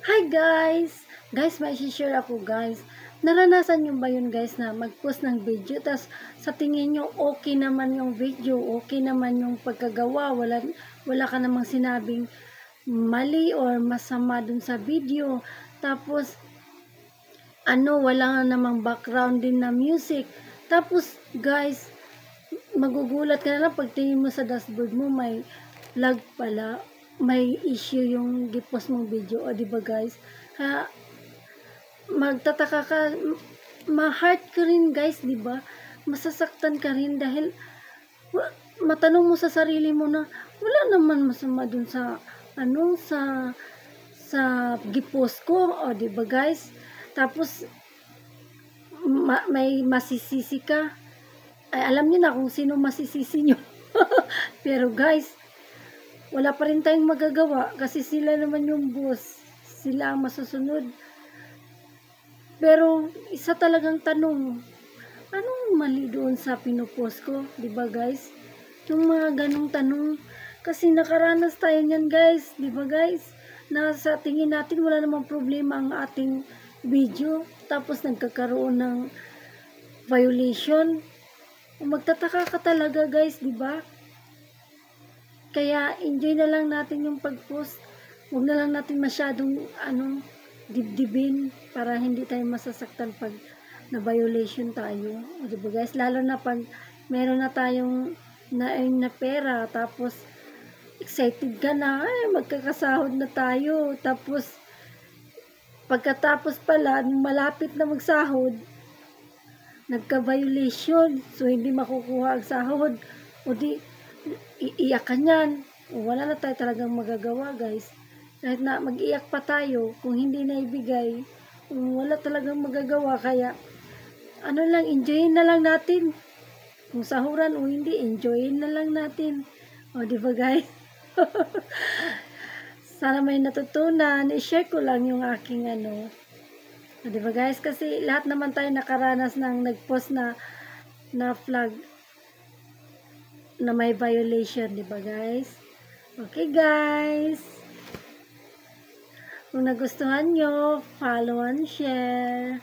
Hi guys! Guys, may share ako guys. Naranasan nyo ba yun guys na mag-post ng video tas sa tingin nyo okay naman yung video, okay naman yung pagkagawa, wala ka namang sinabing mali or masama dun sa video. Tapos wala nga namang background din na music. Tapos guys, magugulat ka na lang pagtingin mo sa dashboard mo may lag pala, may issue yung gipost mong video, o diba guys? Kaya magtataka ka, ma-heart ka rin guys, diba? Masasaktan ka rin dahil matanong mo sa sarili mo na wala naman masama dun sa sa gipost ko, o diba guys? Tapos may masisisi ka. Ay, alam niyo na kung sino masisisi nyo. Pero guys, wala pa rin tayong magagawa kasi sila naman yung boss. Sila ang masusunod. Pero isa talagang tanong, anong mali doon sa pinupost ko? Diba guys? Yung mga ganong tanong. Kasi nakaranas tayo niyan guys. Diba guys? Na sa tingin natin wala namang problema ang ating video. Tapos nagkakaroon ng violation. Magtataka ka talaga guys, diba? Kaya enjoy na lang natin yung pag-post. Huwag na lang natin masyadong dibdibin para hindi tayo masasaktan pag na-violation tayo. O diba guys? Lalo na pag meron na tayong na-earn na pera, tapos excited ka na, ay magkakasahod na tayo. Tapos pagkatapos pala, malapit na magsahod, nagka-violation. So hindi makukuha ang sahod. O di iiyak ka niyan. Wala na tayo talagang magagawa guys. Kahit na mag-iyak pa tayo, kung hindi na ibigay, wala talagang magagawa. Kaya enjoyin na lang natin. Kung sahuran o hindi, enjoyin na lang natin. O diba guys? Sana may natutunan. I-share ko lang yung aking O diba guys? Kasi lahat naman tayo nakaranas ng nag-post na flag na may violation, di ba guys? Okay guys. Kung nagustuhan nyo, follow and share.